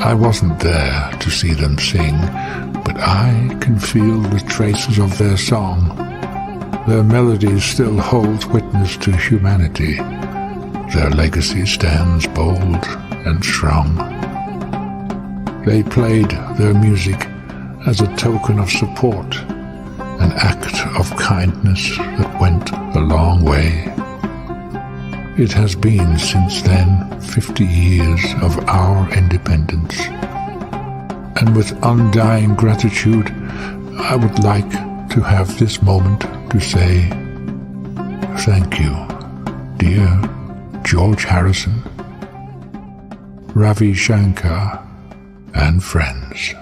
I wasn't there to see them sing, but I can feel the traces of their song. Their melody still holds witness to humanity. Their legacy stands bold and strong. They played their music as a token of support, an act of kindness that went a long way. It has been since then 50 years of our independence. And with undying gratitude, I would like to have this moment to say thank you, dear George Harrison, Ravi Shankar, and friends.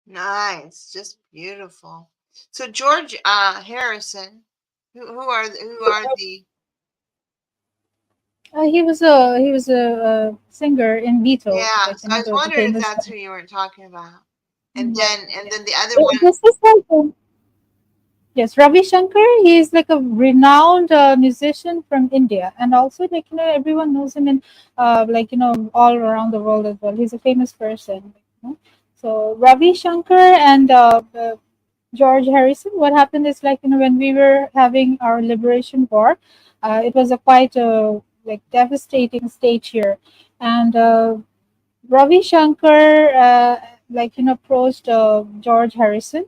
Nice, just beautiful. So George Harrison, who are the He was a singer in Beatles, yeah? like So I was the wondering if famous that's one. who you were talking about. And Yeah, then and yeah. then the other one, This is like yes, Ravi Shankar. He is like a renowned musician from India, and also like everyone knows him in like all around the world as well. He's a famous person. So Ravi Shankar and George Harrison. What happened is like when we were having our liberation war, it was a quite like devastating stage here, and Ravi Shankar like approached George Harrison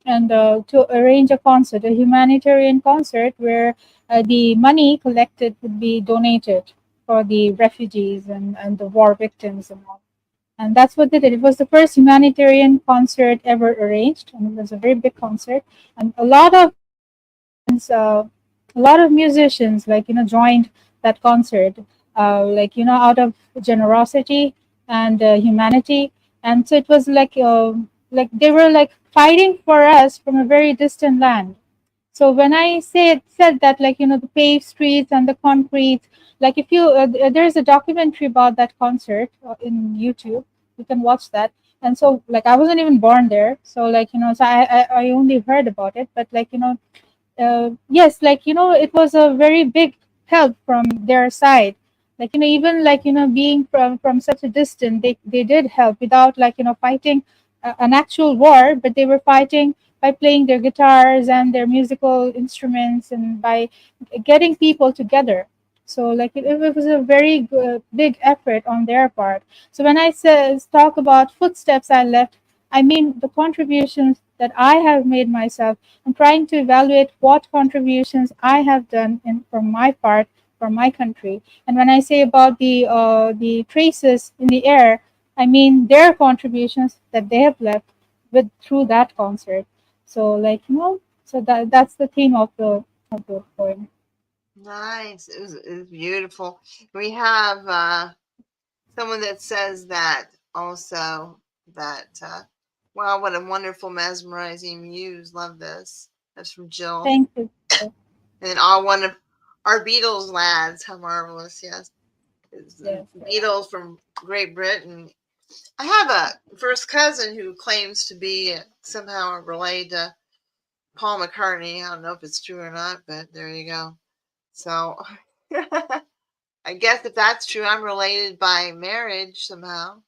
and to arrange a concert, a humanitarian concert where the money collected would be donated for the refugees and the war victims and all. And that's what they did. It was the first humanitarian concert ever arranged, and it was a very big concert. And a lot of musicians like joined that concert, like out of generosity and humanity. And so it was like they were like fighting for us from a very distant land. So when I said that, like the paved streets and the concrete, like if you there's a documentary about that concert in YouTube, you can watch that. And so like I wasn't even born there, so like so I only heard about it, but like yes, like it was a very big help from their side. Like even like being from such a distance, they did help without like fighting an actual war, but they were fighting by playing their guitars and their musical instruments and by getting people together. So like it was a very big effort on their part. So when I says talk about footsteps I left, I mean the contributions that I have made myself. I'm trying to evaluate what contributions I have done from my part, from my country. And when I say about the traces in the air, I mean their contributions that they have left with through that concert. So like so that's the theme of the poem. nice. It was beautiful. We have someone that says that also that wow, what a wonderful mesmerizing muse. Love this. That's from Jill. Thank you. And then all one of our Beatles lads. How marvelous, yes. It's the Yes, yes. Beatles from Great Britain. I have a first cousin who claims to be somehow related to Paul McCartney. I don't know if it's true or not, but there you go. So I guess if that's true, I'm related by marriage somehow.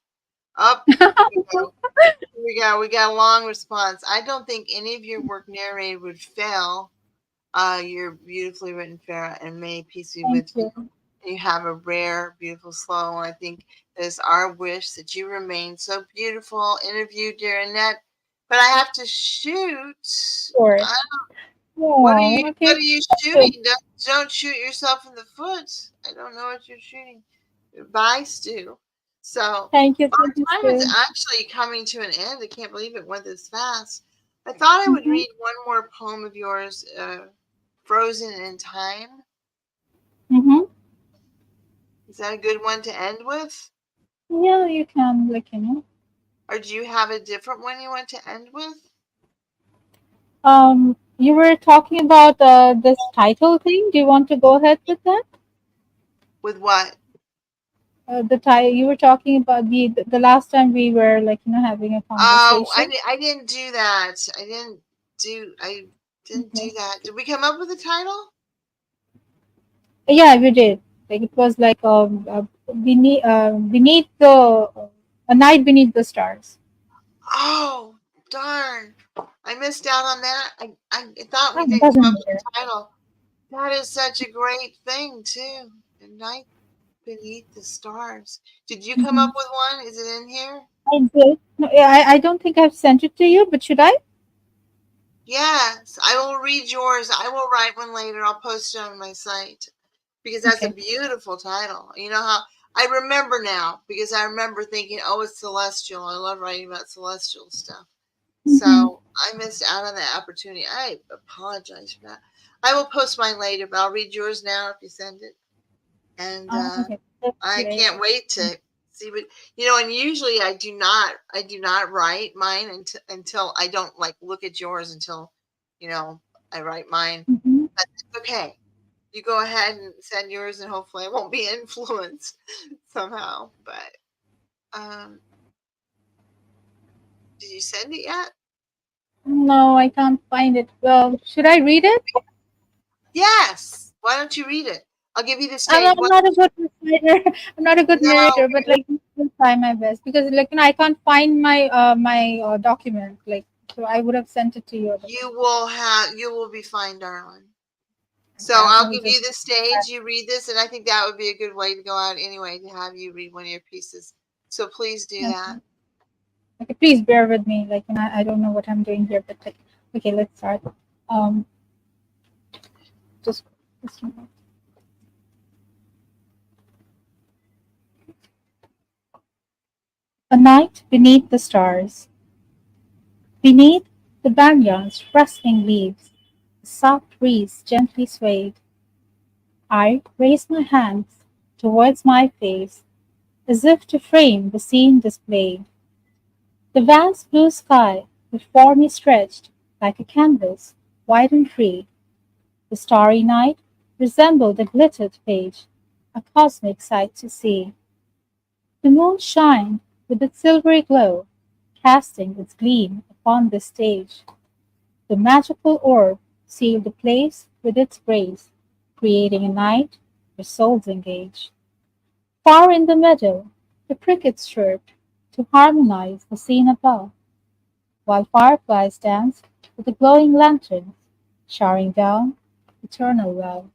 Up, here we go. Here we go. We got a long response. I don't think any of your work narrated would fail. You're beautifully written, Farah, and may peace be Thank with you. you. You have a rare, beautiful soul. I think it is our wish that you remain so beautiful. Interview, dear Annette. But I have to shoot. Sure. What are Oh, you? What okay. are you Thank shooting? Don't shoot yourself in the foot. I don't know what you're shooting. Bye, Stu. So thank you. our Thank you, time is Stu. actually coming to an end. I can't believe it went this fast. I thought I would Mm-hmm. read one more poem of yours, Frozen in Time. Mm-hmm. Is that a good one to end with? Yeah, you can, like, you know. Or do you have a different one you want to end with? You were talking about this title thing. Do you want to go ahead with that? With what? The title you were talking about the last time we were, like, you know, having a Oh, conversation. I didn't do that. I didn't do Okay. that. Did we come up with a title? Yeah, we did. Like it was like beneath a night beneath the stars. Oh, darn. I missed out on that. I thought we Oh, it did come doesn't up with matter. a title. That is such a great thing, too. The Night Beneath the Stars. Did you come Mm-hmm. up with one? Is it in here? I did. No, yeah, I don't think I've sent it to you, but should I? Yes, I will read yours. I will write one later. I'll post it on my site because that's a Okay. beautiful title. You know how I remember now because I remember thinking, oh, it's celestial. I love writing about celestial stuff. Mm-hmm. So I missed out on that opportunity. I apologize for that. I will post mine later, but I'll read yours now if you send it. And Okay. That's I great. can't wait to see what and usually I do not write mine until I don't like look at yours until you know I write mine. Mm-hmm. But it's okay. You go ahead and send yours, and hopefully I won't be influenced somehow. But did you send it yet? No, I can't find it. Well, should I read it? Yes. Why don't you read it? I'll give you the I'm stage. not, I'm What? not a good narrator. I'm not a good No, narrator, but like I'll try my best because, like, you know, I can't find my document. Like, so I would have sent it to you otherwise. you will be fine, darling. So Okay, I I'll will give you just. the stage. You read this, and I think that would be a good way to go out anyway to have you read one of your pieces. So please do that. Okay. Okay, please bear with me. Like, you know, I don't know what I'm doing here, but like, okay, let's start. Um, just, just a moment. A night beneath the stars, beneath the banyans' rustling leaves, the soft breeze gently swayed. I raised my hands towards my face, as if to frame the scene displayed. The vast blue sky before me stretched like a canvas, wide and free. The starry night resembled a glittered page, a cosmic sight to see. The moon shined with its silvery glow, casting its gleam upon the stage. The magical orb sealed the place with its grace, creating a night where souls engage. Far in the meadow, the crickets chirped to harmonize the scene above, while fireflies danced with the glowing lanterns, showering down eternal love.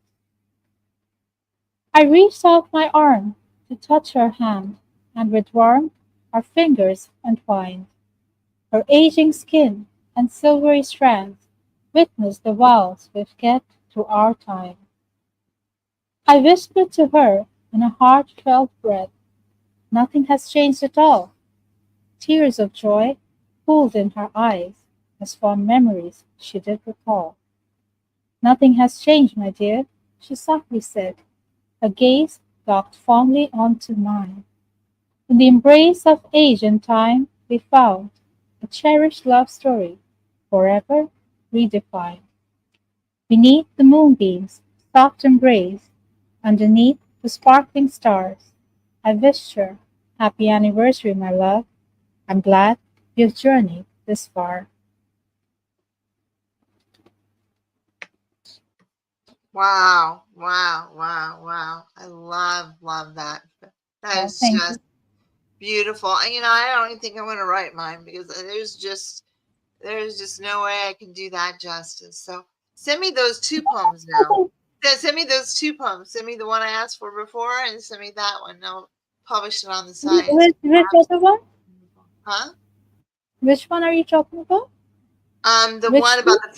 I reached out my arm to touch her hand, and with warmth our fingers entwined. Her aging skin and silvery strands witnessed the vows we've kept through our time. I whispered to her in a heartfelt breath, nothing has changed at all. Tears of joy pooled in her eyes as fond memories she did recall. Nothing has changed, my dear, she softly said, her gaze locked fondly onto mine. In the embrace of age and time we found a cherished love story, forever redefined. Beneath the moonbeams' soft embrace, underneath the sparkling stars, I wished her happy anniversary, my love. I'm glad you've journeyed this far. Wow, wow, wow, wow. I love that. That Oh, is thank just you. beautiful. And I don't even think I'm going to write mine because there's just no way I can do that justice. So send me those two poems now. Send me those two poems. Send me the one I asked for before, and send me that one. I'll publish it on the site. Which other one? Huh? Which one are you talking about? The one Which about two?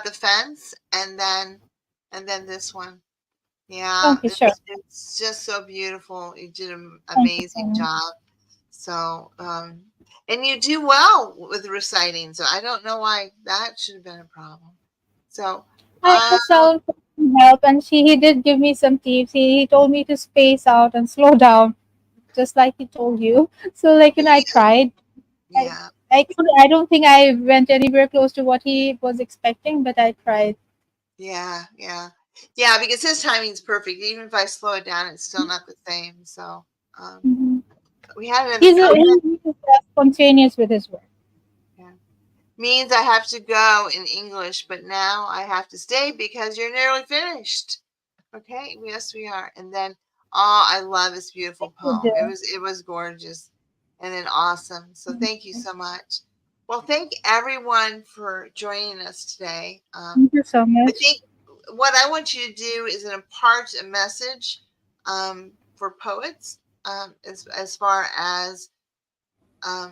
the fence, and then this one. Yeah, Okay, sure. it's just so beautiful. You did an Thank you so amazing much. job. So, And you do well with reciting, so I don't know why that should have been a problem. So, I asked Alan for some help, and he did give me some tips. He told me to space out and slow down, just like he told you. So, like, I tried. I, yeah, I don't think I went anywhere close to what he was expecting, but I tried. yeah, yeah, yeah. Because his timing's perfect. Even if I slow it down, it's still not the same. So, um, Hmm. we had an He's spontaneous with his work. yeah. Means I have to go in English, but now I have to stay because you're nearly finished. Okay, yes, we are. And then, oh, I love this beautiful poem. It was gorgeous, and then awesome. So thank you so much. Well, thank everyone for joining us today. Thank you so I much. think what I want you to do is impart a message for poets as far as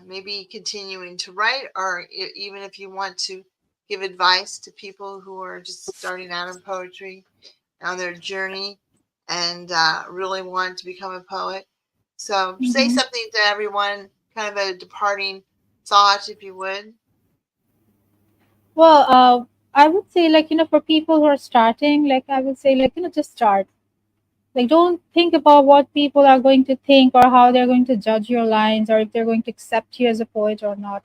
maybe continuing to write, or even if you want to give advice to people who are just starting out in poetry on their journey and really want to become a poet. So say Hmm. something to everyone, kind of a departing thought, if you would. Well, I would say, like, for people who are starting, like, I would say, like, just start. Like, don't think about what people are going to think or how they're going to judge your lines or if they're going to accept you as a poet or not.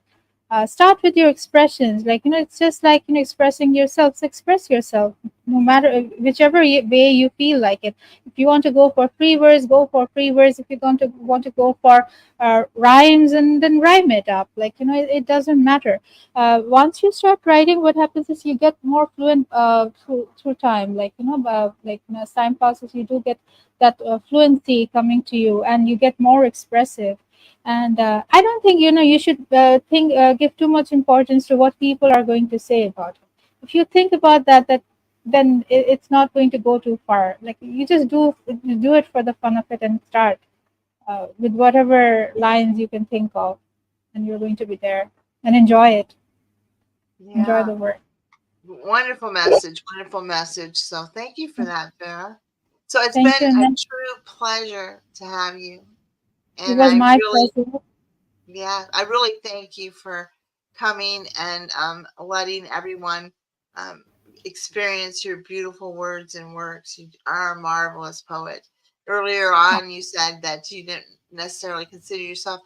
Start with your expressions. Like, it's just like, expressing yourself. So express yourself, no matter whichever way you feel like it. If you want to go for free verse, go for free verse. If you want to go for rhymes, and then rhyme it up. Like, it doesn't matter. Once you start writing, what happens is you get more fluent through time. Like, as time passes, you do get that fluency coming to you, and you get more expressive. And I don't think you should give too much importance to what people are going to say about it. If you think about that, then it's not going to go too far. Like, you just do it for the fun of it, and start with whatever lines you can think of, and you're going to be there and enjoy it. Enjoy Yeah, the work. wonderful message, wonderful message. So thank you for that, Farah. So it's been Thank you, a Annette. true pleasure to have you, It and was I my really, pleasure. yeah, I really thank you for coming and letting everyone um, experience your beautiful words and works. You are a marvelous poet. Earlier on, you said that you didn't necessarily consider yourself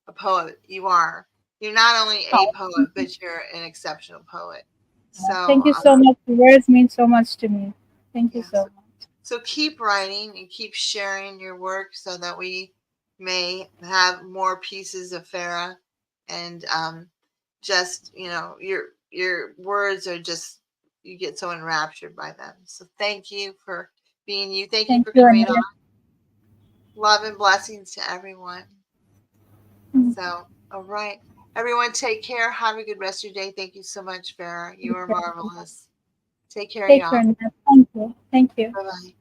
a poet. You are. You're not only a Oh, poet, but you're an exceptional poet. So, thank you so much. The words mean so much to me. Thank you yeah. so much. So keep writing and keep sharing your work so that we may have more pieces of Farah, and just your words are just, you get so enraptured by them. So thank you for being you. Thank you Thank for you, coming on. Annette. Love and blessings to everyone. So all right, everyone, take care. Have a good rest of your day. Thank you so much, Farah. You are marvelous. Take care, Take care, y'all. Annette. Thank you. Thank you. Bye bye.